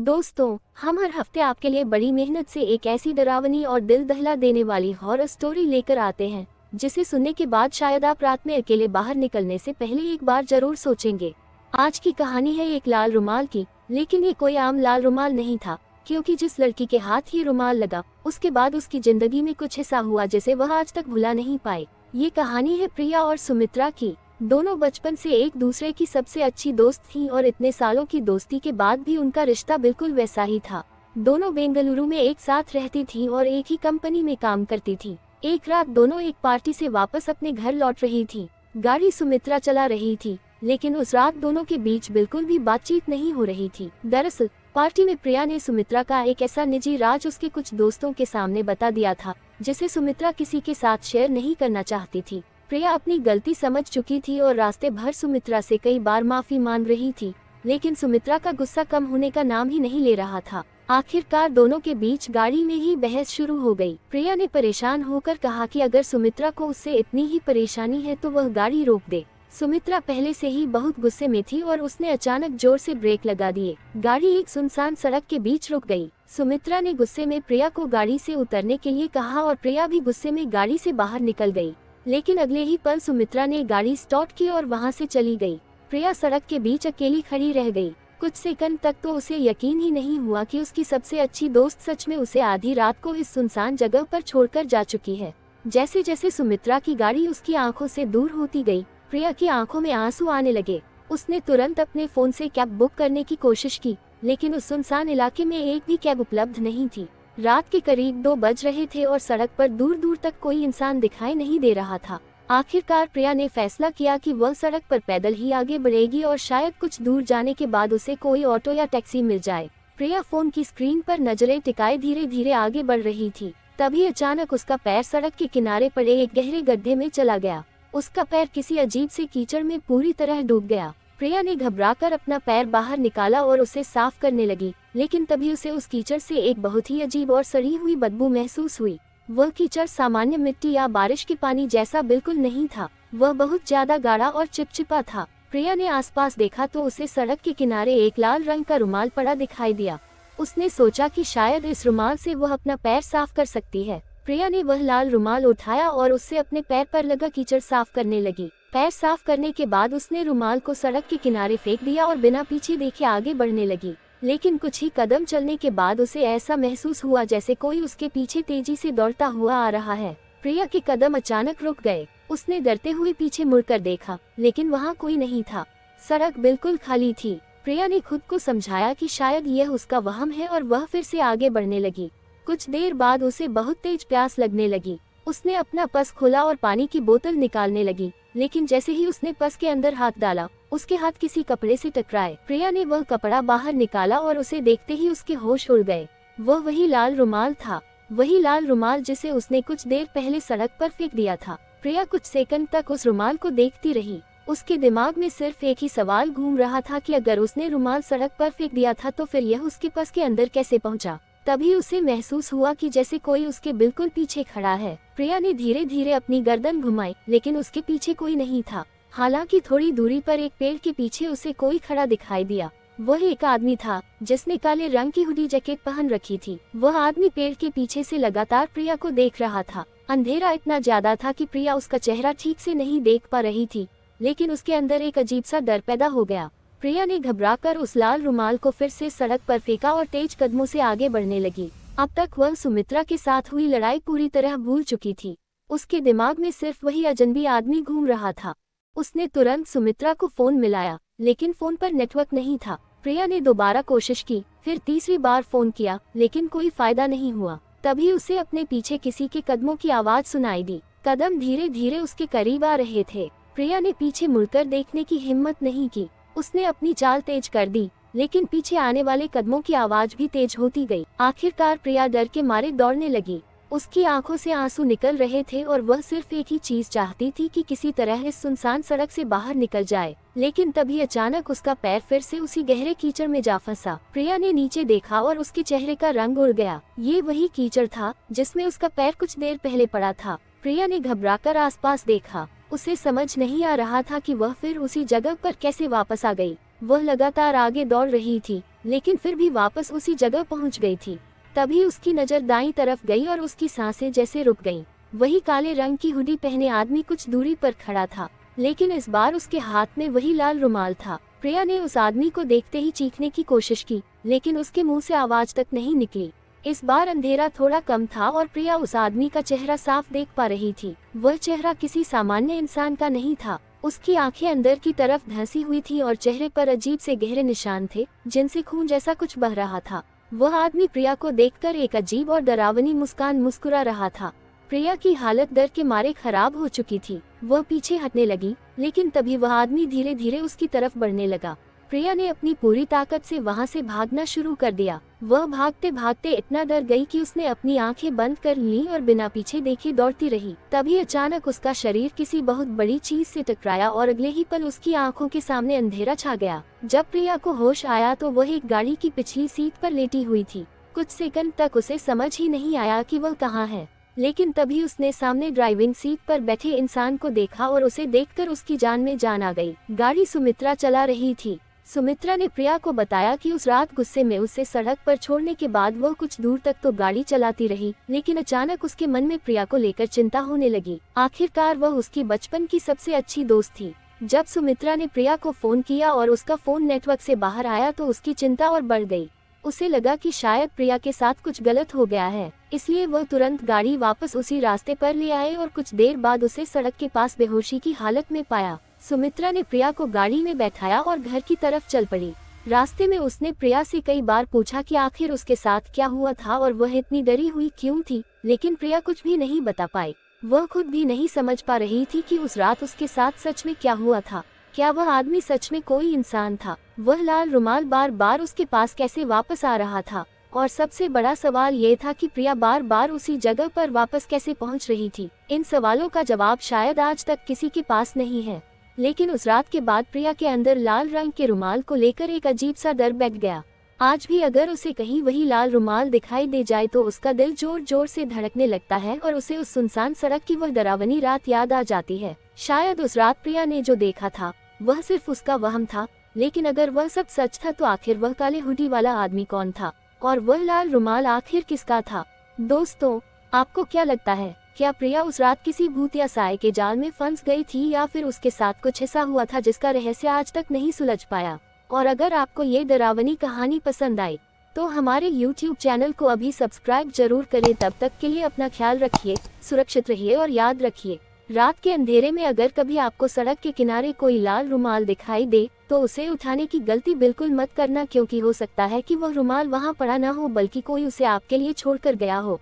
दोस्तों, हम हर हफ्ते आपके लिए बड़ी मेहनत से एक ऐसी डरावनी और दिल दहला देने वाली हॉरर स्टोरी लेकर आते हैं जिसे सुनने के बाद शायद आप रात में अकेले बाहर निकलने से पहले एक बार जरूर सोचेंगे। आज की कहानी है एक लाल रुमाल की, लेकिन ये कोई आम लाल रुमाल नहीं था, क्योंकि जिस लड़की के हाथ ये रुमाल लगा उसके बाद उसकी जिंदगी में कुछ ऐसा हुआ जिसे वह आज तक भुला नहीं पाए। ये कहानी है प्रिया और सुमित्रा की। दोनों बचपन से एक दूसरे की सबसे अच्छी दोस्त थीं और इतने सालों की दोस्ती के बाद भी उनका रिश्ता बिल्कुल वैसा ही था। दोनों बेंगलुरु में एक साथ रहती थीं और एक ही कंपनी में काम करती थीं। एक रात दोनों एक पार्टी से वापस अपने घर लौट रही थीं। गाड़ी सुमित्रा चला रही थी, लेकिन उस रात दोनों के बीच बिल्कुल भी बातचीत नहीं हो रही थी। दरअसल पार्टी में प्रिया ने सुमित्रा का एक ऐसा निजी राज उसके कुछ दोस्तों के सामने बता दिया था जिसे सुमित्रा किसी के साथ शेयर नहीं करना चाहती थी। प्रिया अपनी गलती समझ चुकी थी और रास्ते भर सुमित्रा से कई बार माफी मांग रही थी, लेकिन सुमित्रा का गुस्सा कम होने का नाम ही नहीं ले रहा था। आखिरकार दोनों के बीच गाड़ी में ही बहस शुरू हो गई। प्रिया ने परेशान होकर कहा कि अगर सुमित्रा को उससे इतनी ही परेशानी है तो वह गाड़ी रोक दे। सुमित्रा पहले से ही बहुत गुस्से में थी और उसने अचानक जोर से ब्रेक लगा दिए। गाड़ी एक सुनसान सड़क के बीच रुक गई। सुमित्रा ने गुस्से में प्रिया को गाड़ी से उतरने के लिए कहा और प्रिया भी गुस्से में गाड़ी से बाहर निकल गई, लेकिन अगले ही पल सुमित्रा ने गाड़ी स्टार्ट की और वहां से चली गई। प्रिया सड़क के बीच अकेली खड़ी रह गई। कुछ सेकंड तक तो उसे यकीन ही नहीं हुआ कि उसकी सबसे अच्छी दोस्त सच में उसे आधी रात को इस सुनसान जगह पर छोड़कर जा चुकी है। जैसे जैसे सुमित्रा की गाड़ी उसकी आंखों से दूर होती गई, प्रिया की आंखों में आंसू आने लगे। उसने तुरंत अपने फोन से कैब बुक करने की कोशिश की, लेकिन उस सुनसान इलाके में एक भी कैब उपलब्ध नहीं थी। रात के करीब 2 बज रहे थे और सड़क पर दूर दूर तक कोई इंसान दिखाई नहीं दे रहा था। आखिरकार प्रिया ने फैसला किया कि वह सड़क पर पैदल ही आगे बढ़ेगी और शायद कुछ दूर जाने के बाद उसे कोई ऑटो या टैक्सी मिल जाए। प्रिया फोन की स्क्रीन पर नजरें टिकाए धीरे धीरे आगे बढ़ रही थी। तभी अचानक उसका पैर सड़क के किनारे पड़े एक गहरे गड्ढे में चला गया। उसका पैर किसी अजीब से कीचड़ में पूरी तरह डूब गया। प्रिया ने घबराकर अपना पैर बाहर निकाला और उसे साफ करने लगी, लेकिन तभी उसे उस कीचड़ से एक बहुत ही अजीब और सड़ी हुई बदबू महसूस हुई। वह कीचड़ सामान्य मिट्टी या बारिश के पानी जैसा बिल्कुल नहीं था, वह बहुत ज्यादा गाढ़ा और चिपचिपा था। प्रिया ने आसपास देखा तो उसे सड़क के किनारे एक लाल रंग का रुमाल पड़ा दिखाई दिया। उसने सोचा कि शायद इस रुमाल से वह अपना पैर साफ कर सकती है। प्रिया ने वह लाल रुमाल उठाया और उससे अपने पैर पर लगा कीचड़ साफ करने लगी। पैर साफ करने के बाद उसने रुमाल को सड़क के किनारे फेंक दिया और बिना पीछे देखे आगे बढ़ने लगी। लेकिन कुछ ही कदम चलने के बाद उसे ऐसा महसूस हुआ जैसे कोई उसके पीछे तेजी से दौड़ता हुआ आ रहा है। प्रिया के कदम अचानक रुक गए। उसने डरते हुए पीछे मुड़कर देखा, लेकिन वहाँ कोई नहीं था। सड़क बिल्कुल खाली थी। प्रिया ने खुद को समझाया कि शायद यह उसका वहम है और वह फिर से आगे बढ़ने लगी। कुछ देर बाद उसे बहुत तेज प्यास लगने लगी। उसने अपना पर्स खोला और पानी की बोतल निकालने लगी, लेकिन जैसे ही उसने पर्स के अंदर हाथ डाला, उसके हाथ किसी कपड़े से टकराए। प्रिया ने वह कपड़ा बाहर निकाला और उसे देखते ही उसके होश उड़ गए। वह वही लाल रुमाल था, वही लाल रुमाल जिसे उसने कुछ देर पहले सड़क पर फेंक दिया था। प्रिया कुछ सेकंड तक उस रुमाल को देखती रही। उसके दिमाग में सिर्फ एक ही सवाल घूम रहा था कि अगर उसने रुमाल सड़क पर फेंक दिया था तो फिर यह उसके पर्स के अंदर कैसे पहुंचा। तभी उसे महसूस हुआ कि जैसे कोई उसके बिल्कुल पीछे खड़ा है। प्रिया ने धीरे धीरे अपनी गर्दन घुमाई, लेकिन उसके पीछे कोई नहीं था। हालांकि थोड़ी दूरी पर एक पेड़ के पीछे उसे कोई खड़ा दिखाई दिया। वह एक आदमी था जिसने काले रंग की हुडी जैकेट पहन रखी थी। वह आदमी पेड़ के पीछे से लगातार प्रिया को देख रहा था। अंधेरा इतना ज्यादा था कि प्रिया उसका चेहरा ठीक से नहीं देख पा रही थी, लेकिन उसके अंदर एक अजीब सा डर पैदा हो गया। प्रिया ने घबराकर उस लाल रुमाल को फिर से सड़क पर फेंका और तेज कदमों से आगे बढ़ने लगी। अब तक वह सुमित्रा के साथ हुई लड़ाई पूरी तरह भूल चुकी थी। उसके दिमाग में सिर्फ वही अजनबी आदमी घूम रहा था। उसने तुरंत सुमित्रा को फोन मिलाया, लेकिन फोन पर नेटवर्क नहीं था। प्रिया ने दोबारा कोशिश की, फिर तीसरी बार फोन किया, लेकिन कोई फायदा नहीं हुआ। तभी उसे अपने पीछे किसी के कदमों की आवाज सुनाई दी। कदम धीरे धीरे उसके करीब आ रहे थे। प्रिया ने पीछे मुड़कर देखने की हिम्मत नहीं की। उसने अपनी चाल तेज कर दी, लेकिन पीछे आने वाले कदमों की आवाज भी तेज होती गई। आखिरकार प्रिया डर के मारे दौड़ने लगी। उसकी आंखों से आंसू निकल रहे थे और वह सिर्फ एक ही चीज चाहती थी कि किसी तरह इस सुनसान सड़क से बाहर निकल जाए। लेकिन तभी अचानक उसका पैर फिर से उसी गहरे कीचड़ में जा फंसा। प्रिया ने नीचे देखा और उसके चेहरे का रंग उड़ गया। ये वही कीचड़ था जिसमें उसका पैर कुछ देर पहले पड़ा था। प्रिया ने घबराकर आसपास देखा। उसे समझ नहीं आ रहा था कि वह फिर उसी जगह पर कैसे वापस आ गई। वह लगातार आगे दौड़ रही थी, लेकिन फिर भी वापस उसी जगह पहुंच गई थी। तभी उसकी नज़र दाईं तरफ गई और उसकी सांसें जैसे रुक गईं। वही काले रंग की हुडी पहने आदमी कुछ दूरी पर खड़ा था, लेकिन इस बार उसके हाथ में वही लाल रुमाल था। प्रिया ने उस आदमी को देखते ही चीखने की कोशिश की, लेकिन उसके मुंह से आवाज तक नहीं निकली। इस बार अंधेरा थोड़ा कम था और प्रिया उस आदमी का चेहरा साफ देख पा रही थी। वह चेहरा किसी सामान्य इंसान का नहीं था। उसकी आंखें अंदर की तरफ धंसी हुई थी और चेहरे पर अजीब से गहरे निशान थे, जिनसे खून जैसा कुछ बह रहा था। वह आदमी प्रिया को देखकर एक अजीब और डरावनी मुस्कान मुस्कुरा रहा था। प्रिया की हालत डर के मारे खराब हो चुकी थी। वह पीछे हटने लगी, लेकिन तभी वह आदमी धीरे धीरे उसकी तरफ बढ़ने लगा। प्रिया ने अपनी पूरी ताकत से वहां से भागना शुरू कर दिया। वह भागते भागते इतना डर गई कि उसने अपनी आंखें बंद कर लीं और बिना पीछे देखे दौड़ती रही। तभी अचानक उसका शरीर किसी बहुत बड़ी चीज से टकराया और अगले ही पल उसकी आंखों के सामने अंधेरा छा गया। जब प्रिया को होश आया तो वह एक गाड़ी की पिछली सीट पर लेटी हुई थी। कुछ सेकंड तक उसे समझ ही नहीं आया कि वह कहाँ है, लेकिन तभी उसने सामने ड्राइविंग सीट पर बैठे इंसान को देखा और उसे देखकर उसकी जान में जान आ गई। गाड़ी सुमित्रा चला रही थी। सुमित्रा ने प्रिया को बताया कि उस रात गुस्से में उसे सड़क पर छोड़ने के बाद वह कुछ दूर तक तो गाड़ी चलाती रही, लेकिन अचानक उसके मन में प्रिया को लेकर चिंता होने लगी। आखिरकार वह उसकी बचपन की सबसे अच्छी दोस्त थी। जब सुमित्रा ने प्रिया को फोन किया और उसका फोन नेटवर्क से बाहर आया तो उसकी चिंता और बढ़ गई। उसे लगा कि शायद प्रिया के साथ कुछ गलत हो गया है, इसलिए वह तुरंत गाड़ी वापस उसी रास्ते पर ले आए और कुछ देर बाद उसे सड़क के पास बेहोशी की हालत में पाया। सुमित्रा ने प्रिया को गाड़ी में बैठाया और घर की तरफ चल पड़ी। रास्ते में उसने प्रिया से कई बार पूछा कि आखिर उसके साथ क्या हुआ था और वह इतनी डरी हुई क्यों थी, लेकिन प्रिया कुछ भी नहीं बता पाई। वह खुद भी नहीं समझ पा रही थी कि उस रात उसके साथ सच में क्या हुआ था। क्या वह आदमी सच में कोई इंसान था? वह लाल रुमाल बार बार उसके पास कैसे वापस आ रहा था? और सबसे बड़ा सवाल ये था कि प्रिया बार बार उसी जगह पर वापस कैसे पहुंच रही थी। इन सवालों का जवाब शायद आज तक किसी के पास नहीं है, लेकिन उस रात के बाद प्रिया के अंदर लाल रंग के रुमाल को लेकर एक अजीब सा डर बैठ गया। आज भी अगर उसे कहीं वही लाल रुमाल दिखाई दे जाए तो उसका दिल जोर जोर से धड़कने लगता है और उसे उस सुनसान सड़क की वह डरावनी रात याद आ जाती है। शायद उस रात प्रिया ने जो देखा था वह सिर्फ उसका वहम था, लेकिन अगर वह सब सच था तो आखिर वह काले हुडी वाला आदमी कौन था और वह लाल रुमाल आखिर किसका था? दोस्तों, आपको क्या लगता है, क्या प्रिया उस रात किसी भूत या साए के जाल में फंस गई थी या फिर उसके साथ कुछ ऐसा हुआ था जिसका रहस्य आज तक नहीं सुलझ पाया? और अगर आपको ये डरावनी कहानी पसंद आई तो हमारे YouTube चैनल को अभी सब्सक्राइब जरूर करें। तब तक के लिए अपना ख्याल रखिए, सुरक्षित रहिए और याद रखिए, रात के अंधेरे में अगर कभी आपको सड़क के किनारे कोई लाल रुमाल दिखाई दे तो उसे उठाने की गलती बिल्कुल मत करना, क्योंकि हो सकता है कि वह रुमाल वहां पड़ा ना हो बल्कि कोई उसे आपके लिए छोड़कर गया हो।